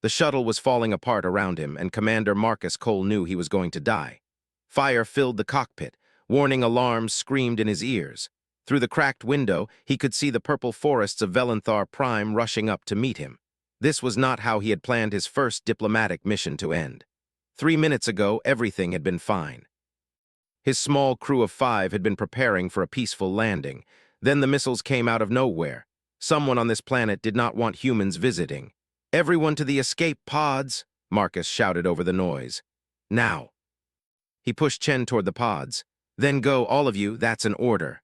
The shuttle was falling apart around him, and Commander Marcus Cole knew he was going to die. Fire filled the cockpit. Warning alarms screamed in his ears. Through the cracked window, he could see the purple forests of Velenthar Prime rushing up to meet him. This was not how he had planned his first diplomatic mission to end. 3 minutes ago, everything had been fine. His small crew of 5 had been preparing for a peaceful landing. Then the missiles came out of nowhere. Someone on this planet did not want humans visiting. "Everyone to the escape pods," Marcus shouted over the noise. "Now." He pushed Chen toward the pods. "Then go, all of you, that's an order."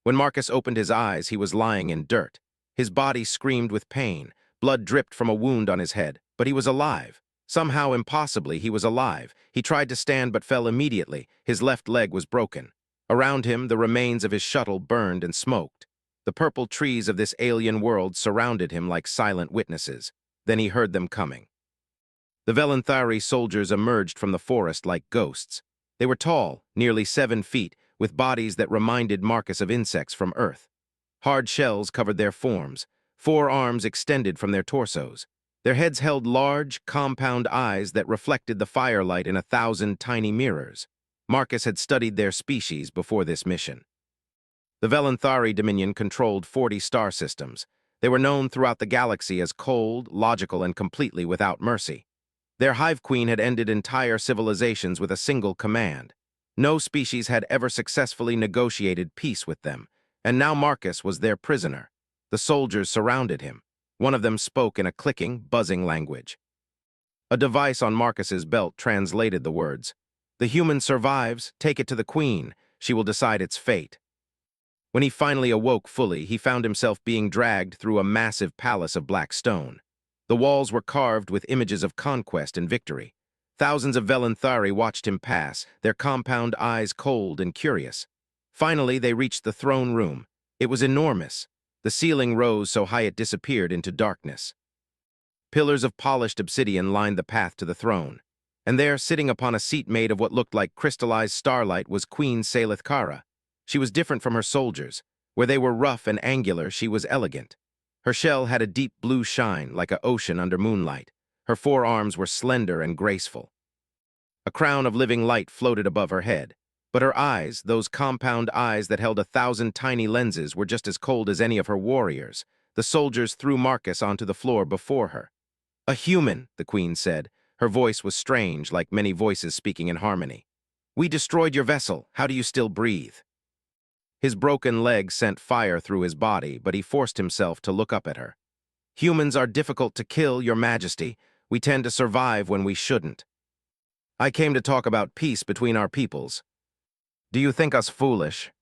When Marcus opened his eyes, he was lying in dirt. His body screamed with pain. Blood dripped from a wound on his head, but he was alive. Somehow, impossibly, he was alive. He tried to stand but fell immediately. His left leg was broken. Around him, the remains of his shuttle burned and smoked. The purple trees of this alien world surrounded him like silent witnesses. Then he heard them coming. The Velenthari soldiers emerged from the forest like ghosts. They were tall, nearly 7 feet, with bodies that reminded Marcus of insects from Earth. Hard shells covered their forms. 4 arms extended from their torsos. Their heads held large, compound eyes that reflected the firelight in 1,000 tiny mirrors. Marcus had studied their species before this mission. The Velenthari Dominion controlled 40 star systems. They were known throughout the galaxy as cold, logical, and completely without mercy. Their hive queen had ended entire civilizations with a single command. No species had ever successfully negotiated peace with them, and now Marcus was their prisoner. The soldiers surrounded him. One of them spoke in a clicking, buzzing language. A device on Marcus's belt translated the words. "The human survives, take it to the queen. She will decide its fate." When he finally awoke fully, he found himself being dragged through a massive palace of black stone. The walls were carved with images of conquest and victory. Thousands of Velenthari watched him pass, their compound eyes cold and curious. Finally, they reached the throne room. It was enormous. The ceiling rose so high it disappeared into darkness. Pillars of polished obsidian lined the path to the throne. And there, sitting upon a seat made of what looked like crystallized starlight, was Queen Salithkara. She was different from her soldiers. Where they were rough and angular, she was elegant. Her shell had a deep blue shine, like an ocean under moonlight. Her forearms were slender and graceful. A crown of living light floated above her head. But her eyes, those compound eyes that held 1,000 tiny lenses, were just as cold as any of her warriors. The soldiers threw Marcus onto the floor before her. "A human," the queen said. Her voice was strange, like many voices speaking in harmony. "We destroyed your vessel. How do you still breathe?" His broken leg sent fire through his body, but he forced himself to look up at her. "Humans are difficult to kill, Your Majesty. We tend to survive when we shouldn't. I came to talk about peace between our peoples. Do you think us foolish?"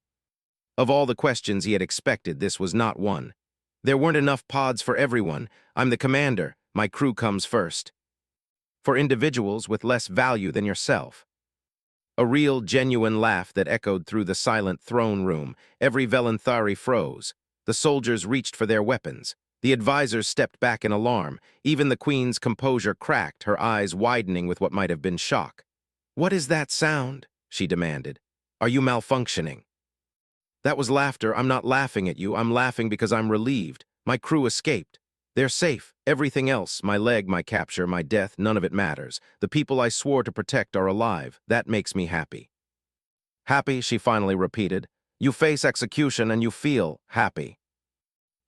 Of all the questions he had expected, this was not one. "There weren't enough pods for everyone. I'm the commander. My crew comes first. For individuals with less value than yourself." A real, genuine laugh that echoed through the silent throne room. Every Velenthari froze. The soldiers reached for their weapons. The advisors stepped back in alarm. Even the queen's composure cracked, her eyes widening with what might have been shock. "What is that sound?" she demanded. "Are you malfunctioning?" "That was laughter. I'm not laughing at you. I'm laughing because I'm relieved. My crew escaped. They're safe. Everything else, my leg, my capture, my death, none of it matters. The people I swore to protect are alive. That makes me happy." "Happy," she finally repeated. "You face execution and you feel happy."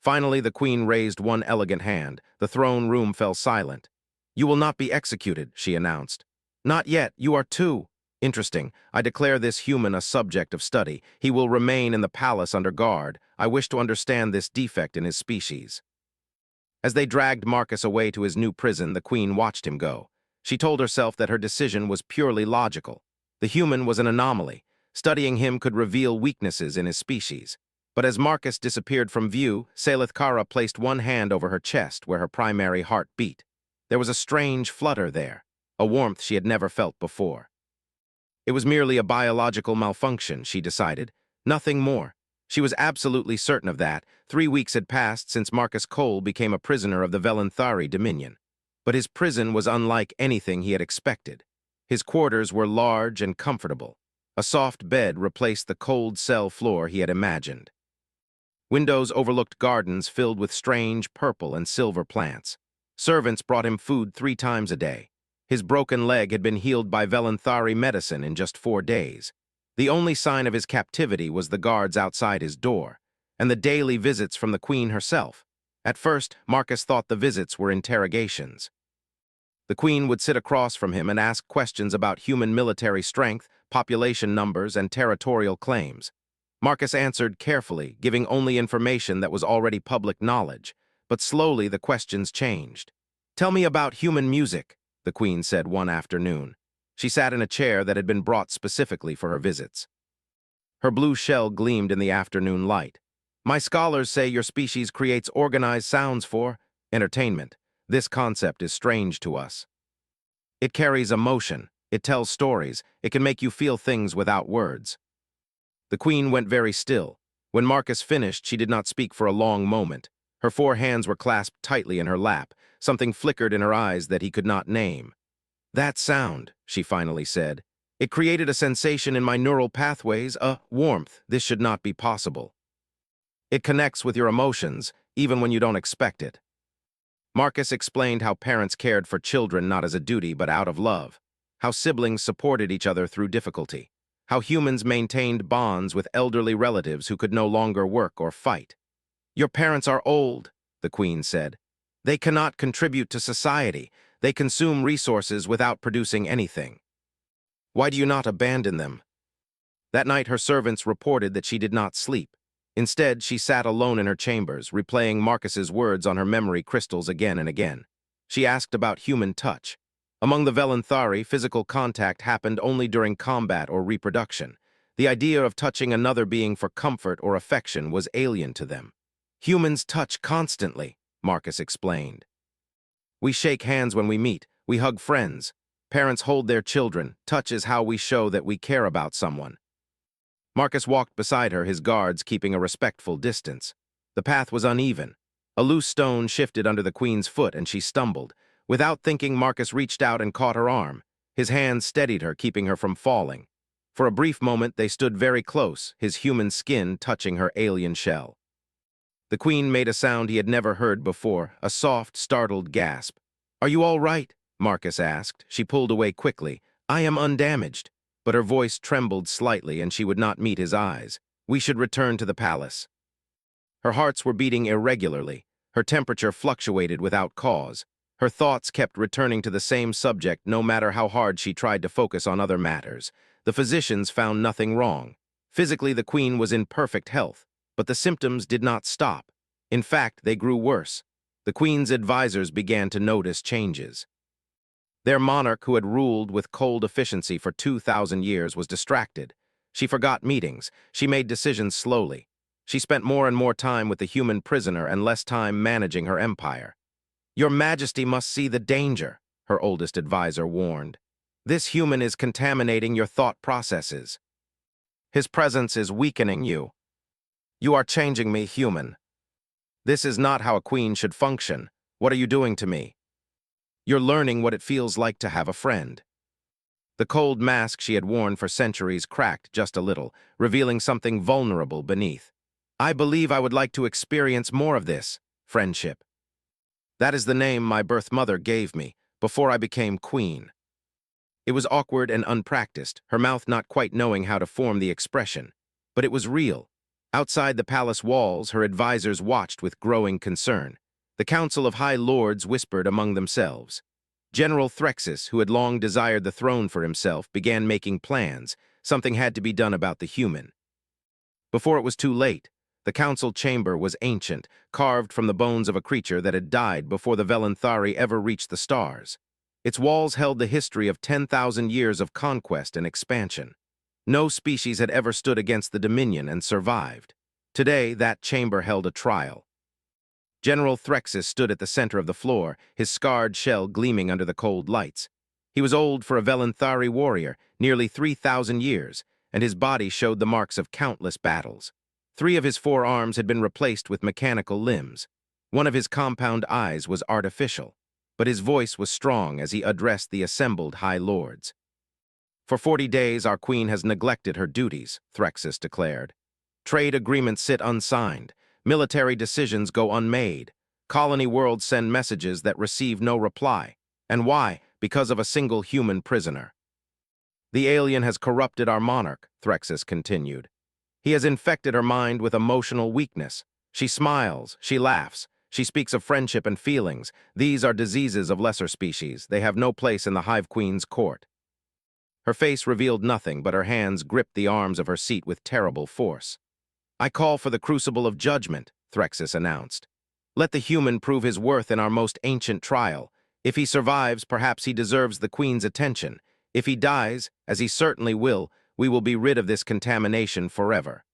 Finally, the queen raised one elegant hand. The throne room fell silent. "You will not be executed," she announced. "Not yet. You are too. Interesting. I declare this human a subject of study. He will remain in the palace under guard. I wish to understand this defect in his species." As they dragged Marcus away to his new prison, the queen watched him go. She told herself that her decision was purely logical. The human was an anomaly. Studying him could reveal weaknesses in his species. But as Marcus disappeared from view, Salithkara placed one hand over her chest where her primary heart beat. There was a strange flutter there, a warmth she had never felt before. It was merely a biological malfunction, she decided. Nothing more. She was absolutely certain of that. 3 weeks had passed since Marcus Cole became a prisoner of the Velenthari Dominion. But his prison was unlike anything he had expected. His quarters were large and comfortable. A soft bed replaced the cold cell floor he had imagined. Windows overlooked gardens filled with strange purple and silver plants. Servants brought him food 3 times a day. His broken leg had been healed by Velanthari medicine in just 4 days. The only sign of his captivity was the guards outside his door, and the daily visits from the queen herself. At first, Marcus thought the visits were interrogations. The queen would sit across from him and ask questions about human military strength, population numbers, and territorial claims. Marcus answered carefully, giving only information that was already public knowledge, but slowly the questions changed. "Tell me about human music," the queen said one afternoon. She sat in a chair that had been brought specifically for her visits. Her blue shell gleamed in the afternoon light. "My scholars say your species creates organized sounds for entertainment. This concept is strange to us. It carries emotion, it tells stories, it can make you feel things without words." The queen went very still. When Marcus finished, she did not speak for a long moment. Her 4 hands were clasped tightly in her lap. Something flickered in her eyes that he could not name. "That sound," she finally said. "It created a sensation in my neural pathways, a warmth. This should not be possible. It connects with your emotions, even when you don't expect it." Marcus explained how parents cared for children not as a duty but out of love, how siblings supported each other through difficulty, how humans maintained bonds with elderly relatives who could no longer work or fight. "Your parents are old," the queen said. "They cannot contribute to society. They consume resources without producing anything. Why do you not abandon them?" That night her servants reported that she did not sleep. Instead, she sat alone in her chambers, replaying Marcus's words on her memory crystals again and again. She asked about human touch. Among the Velanthari, physical contact happened only during combat or reproduction. The idea of touching another being for comfort or affection was alien to them. "Humans touch constantly," Marcus explained. "We shake hands when we meet. We hug friends. Parents hold their children. Touch is how we show that we care about someone." Marcus walked beside her, his guards keeping a respectful distance. The path was uneven. A loose stone shifted under the queen's foot and she stumbled. Without thinking, Marcus reached out and caught her arm. His hand steadied her, keeping her from falling. For a brief moment, they stood very close, his human skin touching her alien shell. The queen made a sound he had never heard before, a soft, startled gasp. "Are you all right?" Marcus asked. She pulled away quickly. "I am undamaged." But her voice trembled slightly and she would not meet his eyes. "We should return to the palace." Her hearts were beating irregularly. Her temperature fluctuated without cause. Her thoughts kept returning to the same subject no matter how hard she tried to focus on other matters. The physicians found nothing wrong. Physically, the queen was in perfect health, but the symptoms did not stop. In fact, they grew worse. The queen's advisors began to notice changes. Their monarch, who had ruled with cold efficiency for 2,000 years, was distracted. She forgot meetings. She made decisions slowly. She spent more and more time with the human prisoner and less time managing her empire. "Your Majesty must see the danger," her oldest advisor warned. "This human is contaminating your thought processes. His presence is weakening you. You are changing me, human. This is not how a queen should function. What are you doing to me? You're learning what it feels like to have a friend." The cold mask she had worn for centuries cracked just a little, revealing something vulnerable beneath. "I believe I would like to experience more of this, friendship. That is the name my birth mother gave me, before I became queen." It was awkward and unpracticed, her mouth not quite knowing how to form the expression. But it was real. Outside the palace walls, her advisors watched with growing concern. The Council of High Lords whispered among themselves. General Threxus, who had long desired the throne for himself, began making plans. Something had to be done about the human. Before it was too late, the council chamber was ancient, carved from the bones of a creature that had died before the Velanthari ever reached the stars. Its walls held the history of 10,000 years of conquest and expansion. No species had ever stood against the Dominion and survived. Today, that chamber held a trial. General Threxus stood at the center of the floor, his scarred shell gleaming under the cold lights. He was old for a Velanthari warrior, nearly 3,000 years, and his body showed the marks of countless battles. 3 of his 4 arms had been replaced with mechanical limbs. One of his compound eyes was artificial, but his voice was strong as he addressed the assembled High Lords. "For 40 days our queen has neglected her duties," Threxus declared. "Trade agreements sit unsigned. Military decisions go unmade. Colony worlds send messages that receive no reply. And why? Because of a single human prisoner. The alien has corrupted our monarch, Threxus continued. He has infected her mind with emotional weakness. She smiles, she laughs, she speaks of friendship and feelings. These are diseases of lesser species. They have no place in the Hive Queen's court. Her face revealed nothing, but her hands gripped the arms of her seat with terrible force. I call for the crucible of judgment, Threxus announced. Let the human prove his worth in our most ancient trial. If he survives, perhaps he deserves the Queen's attention. If he dies, as he certainly will, we will be rid of this contamination forever.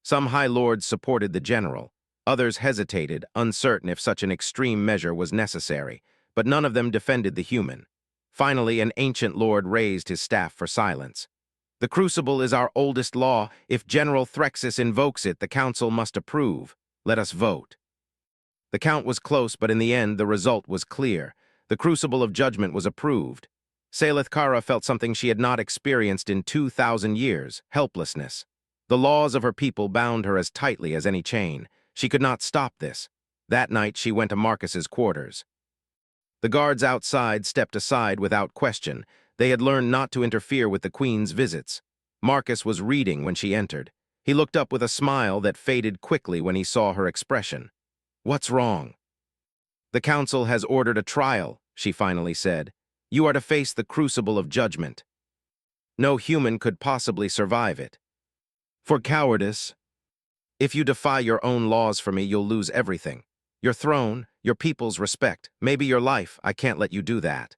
Some high lords supported the general. Others hesitated, uncertain if such an extreme measure was necessary, but none of them defended the human. Finally, an ancient lord raised his staff for silence. The crucible is our oldest law. If General Threxus invokes it, the council must approve. Let us vote. The count was close, but in the end, the result was clear. The crucible of judgment was approved. Salith Kara felt something she had not experienced in 2,000 years, helplessness. The laws of her people bound her as tightly as any chain. She could not stop this. That night, she went to Marcus's quarters. The guards outside stepped aside without question. They had learned not to interfere with the Queen's visits. Marcus was reading when she entered. He looked up with a smile that faded quickly when he saw her expression. "What's wrong?" "The council has ordered a trial," she finally said. "You are to face the crucible of judgment. No human could possibly survive it. For cowardice, if you defy your own laws for me, you'll lose everything. Your throne, your people's respect, maybe your life. I can't let you do that.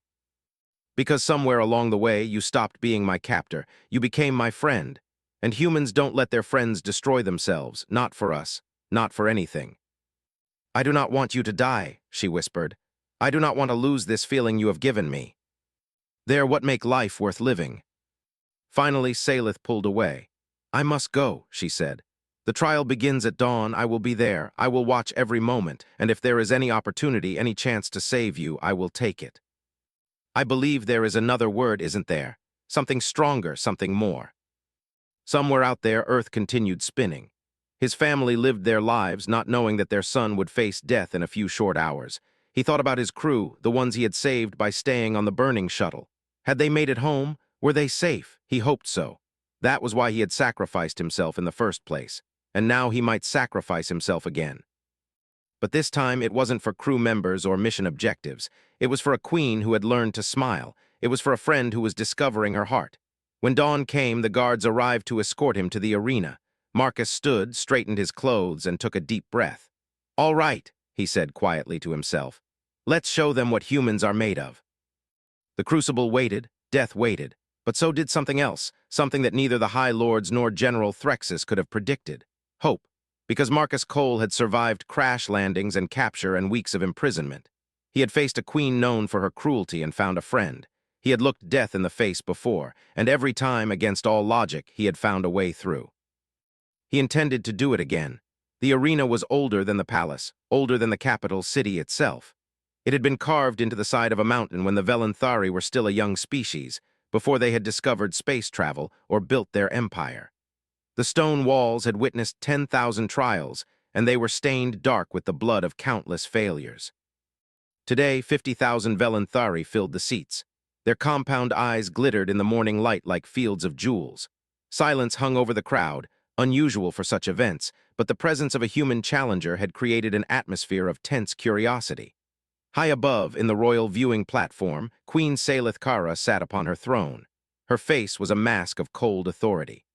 Because somewhere along the way, you stopped being my captor. You became my friend. And humans don't let their friends destroy themselves, not for us, not for anything." "I do not want you to die," she whispered. "I do not want to lose this feeling you have given me. They're what make life worth living." Finally, Salith pulled away. "I must go," she said. "The trial begins at dawn. I will be there. I will watch every moment, and if there is any opportunity, any chance to save you, I will take it. I believe there is another word, isn't there? Something stronger, something more." Somewhere out there, Earth continued spinning. His family lived their lives, not knowing that their son would face death in a few short hours. He thought about his crew, the ones he had saved by staying on the burning shuttle. Had they made it home? Were they safe? He hoped so. That was why he had sacrificed himself in the first place, and now he might sacrifice himself again. But this time it wasn't for crew members or mission objectives. It was for a queen who had learned to smile. It was for a friend who was discovering her heart. When dawn came, the guards arrived to escort him to the arena. Marcus stood, straightened his clothes, and took a deep breath. "All right," he said quietly to himself. "Let's show them what humans are made of." The crucible waited, death waited, but so did something else, something that neither the High Lords nor General Threxus could have predicted. Hope. Because Marcus Cole had survived crash landings and capture and weeks of imprisonment. He had faced a queen known for her cruelty and found a friend. He had looked death in the face before, and every time, against all logic, he had found a way through. He intended to do it again. The arena was older than the palace, older than the capital city itself. It had been carved into the side of a mountain when the Velenthari were still a young species, before they had discovered space travel or built their empire. The stone walls had witnessed 10,000 trials, and they were stained dark with the blood of countless failures. Today, 50,000 Velenthari filled the seats. Their compound eyes glittered in the morning light like fields of jewels. Silence hung over the crowd, unusual for such events, but the presence of a human challenger had created an atmosphere of tense curiosity. High above, in the royal viewing platform, Queen Salith Kara sat upon her throne. Her face was a mask of cold authority.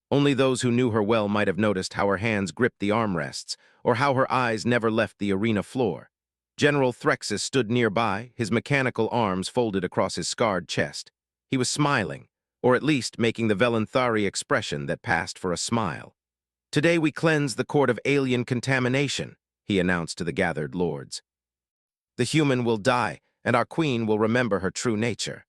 Only those who knew her well might have noticed how her hands gripped the armrests, or how her eyes never left the arena floor. General Threxus stood nearby, his mechanical arms folded across his scarred chest. He was smiling, or at least making the Velenthari expression that passed for a smile. "Today we cleanse the court of alien contamination," he announced to the gathered lords. "The human will die, and our queen will remember her true nature."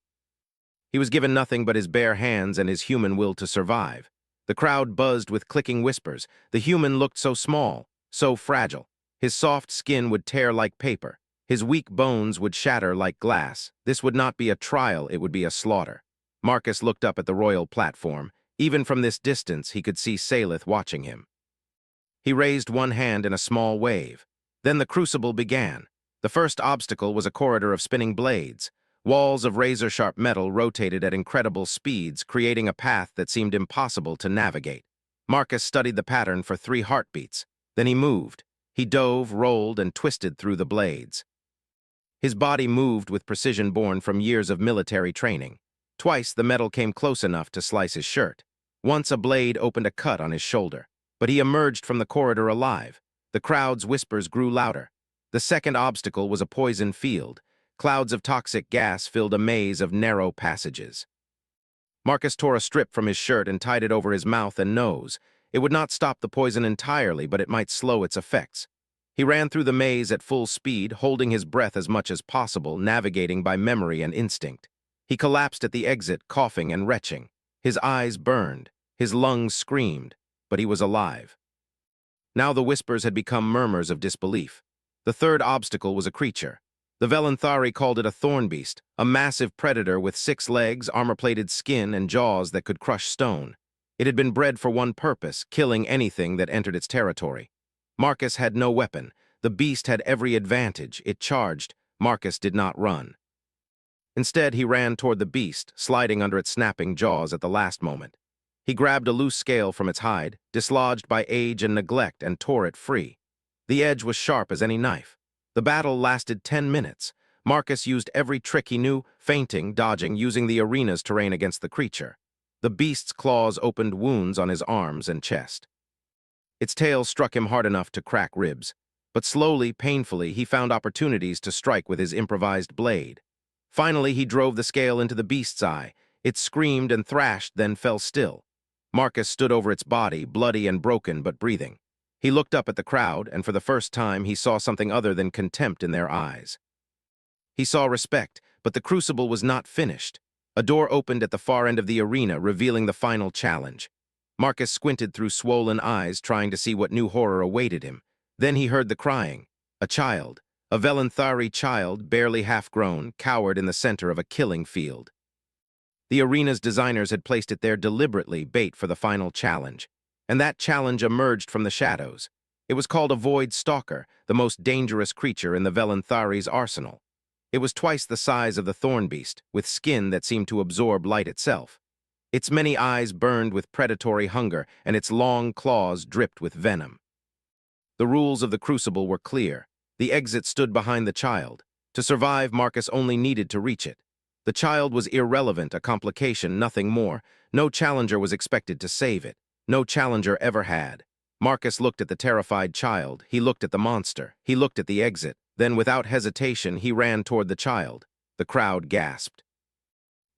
He was given nothing but his bare hands and his human will to survive. The crowd buzzed with clicking whispers. The human looked so small, so fragile. His soft skin would tear like paper. His weak bones would shatter like glass. This would not be a trial, it would be a slaughter. Marcus looked up at the royal platform. Even from this distance, he could see Salith watching him. He raised one hand in a small wave. Then the crucible began. The first obstacle was a corridor of spinning blades. Walls of razor-sharp metal rotated at incredible speeds, creating a path that seemed impossible to navigate. Marcus studied the pattern for 3 heartbeats. Then he moved. He dove, rolled, and twisted through the blades. His body moved with precision born from years of military training. Twice the metal came close enough to slice his shirt. Once a blade opened a cut on his shoulder. But he emerged from the corridor alive. The crowd's whispers grew louder. The second obstacle was a poison field. Clouds of toxic gas filled a maze of narrow passages. Marcus tore a strip from his shirt and tied it over his mouth and nose. It would not stop the poison entirely, but it might slow its effects. He ran through the maze at full speed, holding his breath as much as possible, navigating by memory and instinct. He collapsed at the exit, coughing and retching. His eyes burned. His lungs screamed, but he was alive. Now the whispers had become murmurs of disbelief. The third obstacle was a creature. The Velanthari called it a thorn beast, a massive predator with 6 legs, armor-plated skin, and jaws that could crush stone. It had been bred for one purpose, killing anything that entered its territory. Marcus had no weapon. The beast had every advantage. It charged. Marcus did not run. Instead, he ran toward the beast, sliding under its snapping jaws at the last moment. He grabbed a loose scale from its hide, dislodged by age and neglect, and tore it free. The edge was sharp as any knife. The battle lasted 10 minutes. Marcus used every trick he knew, feinting, dodging, using the arena's terrain against the creature. The beast's claws opened wounds on his arms and chest. Its tail struck him hard enough to crack ribs, but slowly, painfully, he found opportunities to strike with his improvised blade. Finally, he drove the scale into the beast's eye. It screamed and thrashed, then fell still. Marcus stood over its body, bloody and broken but breathing. He looked up at the crowd, and for the first time he saw something other than contempt in their eyes. He saw respect, but the crucible was not finished. A door opened at the far end of the arena, revealing the final challenge. Marcus squinted through swollen eyes, trying to see what new horror awaited him. Then he heard the crying. A child. A Velanthari child, barely half-grown, cowered in the center of a killing field. The arena's designers had placed it there deliberately, bait for the final challenge. And that challenge emerged from the shadows. It was called a Void Stalker, the most dangerous creature in the Velanthari's arsenal. It was twice the size of the thorn beast, with skin that seemed to absorb light itself. Its many eyes burned with predatory hunger, and its long claws dripped with venom. The rules of the crucible were clear. The exit stood behind the child. To survive, Marcus only needed to reach it. The child was irrelevant, a complication, nothing more. No challenger was expected to save it. No challenger ever had. Marcus looked at the terrified child. He looked at the monster. He looked at the exit. Then, without hesitation, he ran toward the child. The crowd gasped.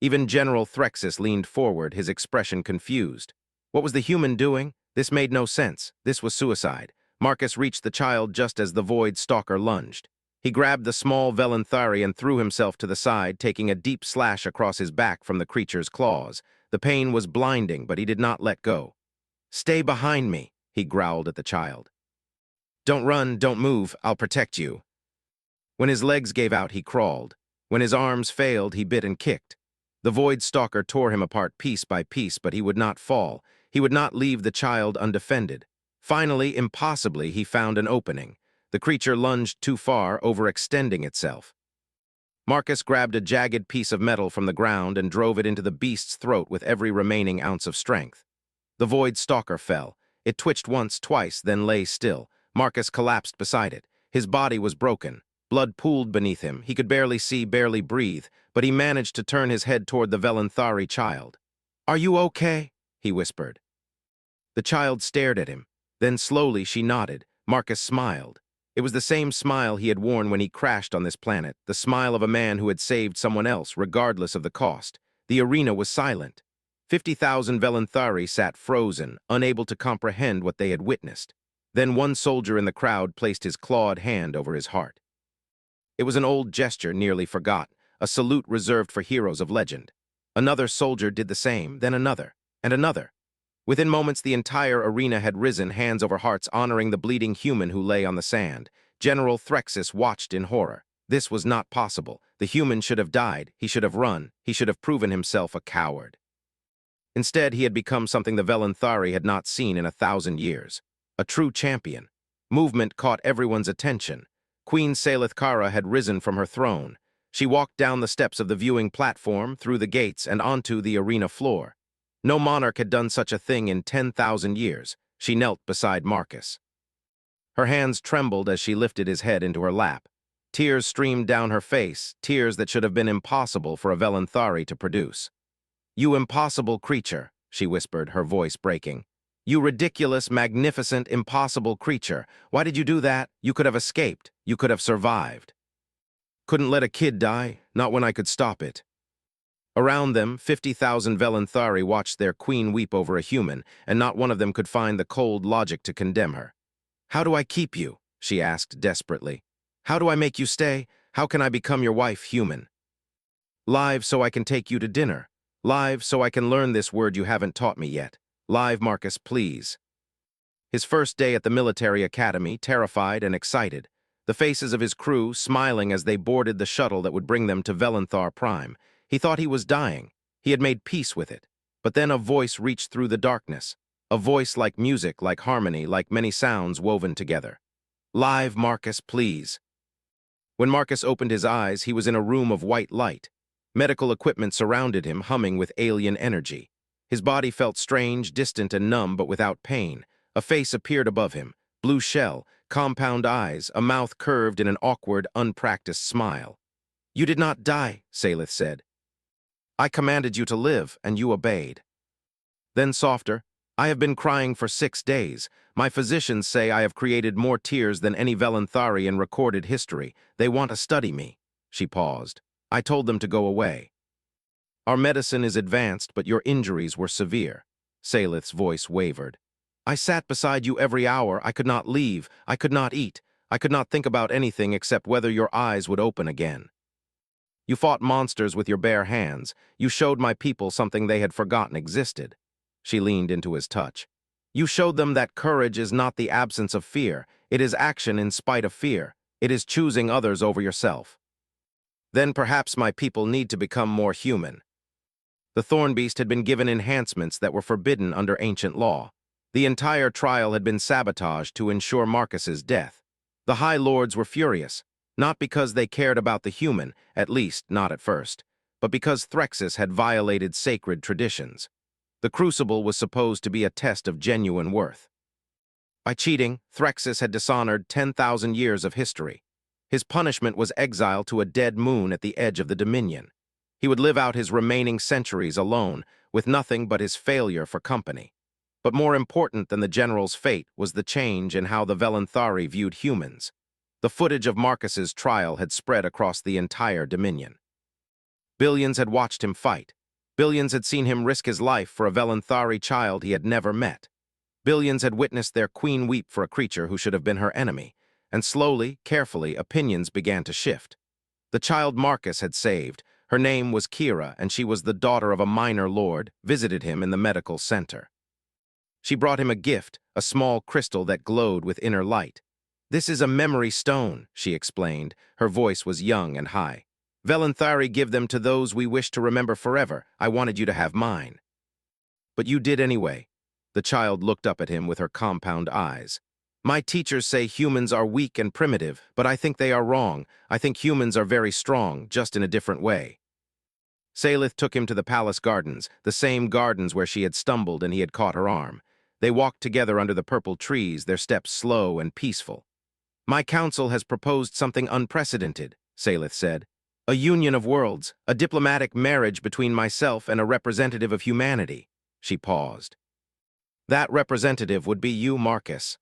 Even General Threxus leaned forward, his expression confused. What was the human doing? This made no sense. This was suicide. Marcus reached the child just as the Void Stalker lunged. He grabbed the small Velanthari and threw himself to the side, taking a deep slash across his back from the creature's claws. The pain was blinding, but he did not let go. "Stay behind me," he growled at the child. "Don't run, don't move, I'll protect you." When his legs gave out, he crawled. When his arms failed, he bit and kicked. The Void Stalker tore him apart piece by piece, but he would not fall. He would not leave the child undefended. Finally, impossibly, he found an opening. The creature lunged too far, overextending itself. Marcus grabbed a jagged piece of metal from the ground and drove it into the beast's throat with every remaining ounce of strength. The Void Stalker fell. It twitched once, twice, then lay still. Marcus collapsed beside it. His body was broken. Blood pooled beneath him. He could barely see, barely breathe, but he managed to turn his head toward the Velanthari child. "Are you okay?" he whispered. The child stared at him. Then slowly she nodded. Marcus smiled. It was the same smile he had worn when he crashed on this planet, the smile of a man who had saved someone else, regardless of the cost. The arena was silent. 50,000 Velanthari sat frozen, unable to comprehend what they had witnessed. Then one soldier in the crowd placed his clawed hand over his heart. It was an old gesture nearly forgot, a salute reserved for heroes of legend. Another soldier did the same, then another, and another. Within moments, the entire arena had risen, hands over hearts, honoring the bleeding human who lay on the sand. General Threxus watched in horror. This was not possible. The human should have died. He should have run. He should have proven himself a coward. Instead, he had become something the Velanthari had not seen in 1,000 years. A true champion. Movement caught everyone's attention. Queen Salithkara had risen from her throne. She walked down the steps of the viewing platform, through the gates, and onto the arena floor. No monarch had done such a thing in 10,000 years. She knelt beside Marcus. Her hands trembled as she lifted his head into her lap. Tears streamed down her face, tears that should have been impossible for a Velanthari to produce. "You impossible creature," she whispered, her voice breaking. "You ridiculous, magnificent, impossible creature. Why did you do that? You could have escaped. You could have survived." "Couldn't let a kid die, not when I could stop it." Around them, 50,000 Velanthari watched their queen weep over a human, and not one of them could find the cold logic to condemn her. "How do I keep you?" she asked desperately. "How do I make you stay? How can I become your wife, human?" "Live so I can take you to dinner. Live so I can learn this word you haven't taught me yet. Live, Marcus, please." His first day at the military academy, terrified and excited. The faces of his crew smiling as they boarded the shuttle that would bring them to Velanthar Prime. He thought he was dying. He had made peace with it. But then a voice reached through the darkness. A voice like music, like harmony, like many sounds woven together. "Live, Marcus, please." When Marcus opened his eyes, he was in a room of white light. Medical equipment surrounded him, humming with alien energy. His body felt strange, distant, and numb, but without pain. A face appeared above him, blue shell, compound eyes, a mouth curved in an awkward, unpracticed smile. "You did not die," Salith said. "I commanded you to live, and you obeyed." Then softer, "I have been crying for 6 days. My physicians say I have created more tears than any Velanthari in recorded history. They want to study me." She paused. "I told them to go away." "Our medicine is advanced, but your injuries were severe." Salith's voice wavered. "I sat beside you every hour. I could not leave. I could not eat. I could not think about anything except whether your eyes would open again. You fought monsters with your bare hands. You showed my people something they had forgotten existed." She leaned into his touch. "You showed them that courage is not the absence of fear. It is action in spite of fear. It is choosing others over yourself." "Then perhaps my people need to become more human." The Thorn Beast had been given enhancements that were forbidden under ancient law. The entire trial had been sabotaged to ensure Marcus's death. The High Lords were furious, not because they cared about the human, at least not at first, but because Threxus had violated sacred traditions. The Crucible was supposed to be a test of genuine worth. By cheating, Threxus had dishonored 10,000 years of history. His punishment was exile to a dead moon at the edge of the Dominion. He would live out his remaining centuries alone, with nothing but his failure for company. But more important than the general's fate was the change in how the Velanthari viewed humans. The footage of Marcus's trial had spread across the entire Dominion. Billions had watched him fight. Billions had seen him risk his life for a Velanthari child he had never met. Billions had witnessed their queen weep for a creature who should have been her enemy. And slowly, carefully, opinions began to shift. The child Marcus had saved, her name was Kira, and she was the daughter of a minor lord, visited him in the medical center. She brought him a gift, a small crystal that glowed with inner light. "This is a memory stone," she explained. Her voice was young and high. "Velanthari give them to those we wish to remember forever. I wanted you to have mine." "But you did anyway." The child looked up at him with her compound eyes. "My teachers say humans are weak and primitive, but I think they are wrong. I think humans are very strong, just in a different way." Salith took him to the palace gardens, the same gardens where she had stumbled and he had caught her arm. They walked together under the purple trees, their steps slow and peaceful. "My council has proposed something unprecedented," Salith said. "A union of worlds, a diplomatic marriage between myself and a representative of humanity." She paused. "That representative would be you, Marcus.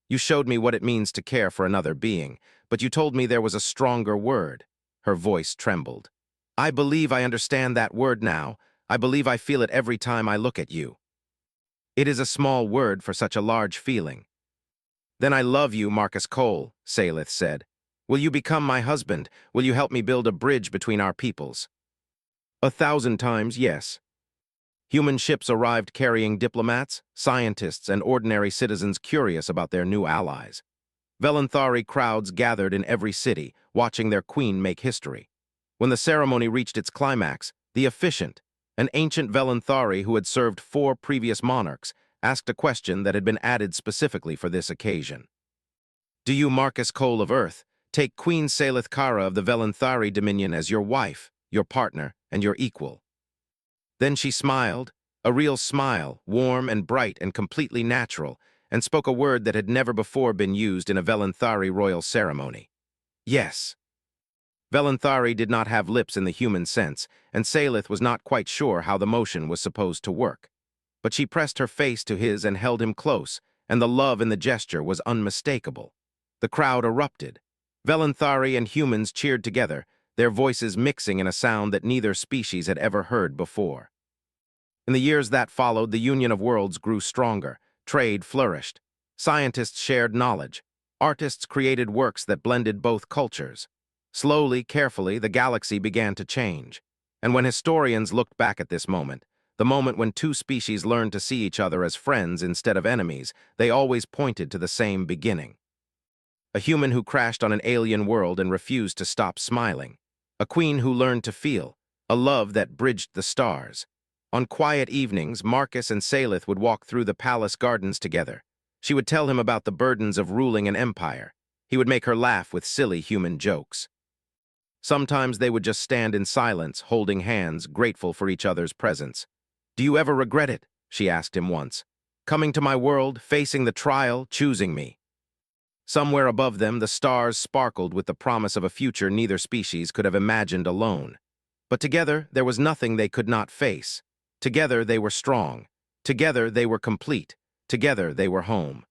You showed me what it means to care for another being, but you told me there was a stronger word." Her voice trembled. "I believe I understand that word now. I believe I feel it every time I look at you." "It is a small word for such a large feeling." "Then I love you, Marcus Cole," Salith said. "Will you become my husband? Will you help me build a bridge between our peoples?" "1,000 times, yes." Human ships arrived carrying diplomats, scientists, and ordinary citizens curious about their new allies. Velanthari crowds gathered in every city, watching their queen make history. When the ceremony reached its climax, the officiant, an ancient Velanthari who had served 4 previous monarchs, asked a question that had been added specifically for this occasion. Do you, Marcus Cole of Earth, take Queen Salith Kara of the Velanthari Dominion as your wife, your partner, and your equal?" Then she smiled, a real smile, warm and bright and completely natural, and spoke a word that had never before been used in a Velanthari royal ceremony. "Yes." Velanthari did not have lips in the human sense, and Salith was not quite sure how the motion was supposed to work. But she pressed her face to his and held him close, and the love in the gesture was unmistakable. The crowd erupted. Velanthari and humans cheered together, their voices mixing in a sound that neither species had ever heard before. In the years that followed, the Union of Worlds grew stronger, trade flourished, scientists shared knowledge, artists created works that blended both cultures. Slowly, carefully, the galaxy began to change. And when historians looked back at this moment, the moment when two species learned to see each other as friends instead of enemies, they always pointed to the same beginning. A human who crashed on an alien world and refused to stop smiling. A queen who learned to feel, a love that bridged the stars. On quiet evenings, Marcus and Salith would walk through the palace gardens together. She would tell him about the burdens of ruling an empire. He would make her laugh with silly human jokes. Sometimes they would just stand in silence, holding hands, grateful for each other's presence. "Do you ever regret it?" she asked him once. "Coming to my world, facing the trial, choosing me." Somewhere above them, the stars sparkled with the promise of a future neither species could have imagined alone. But together, there was nothing they could not face. Together, they were strong. Together, they were complete. Together, they were home.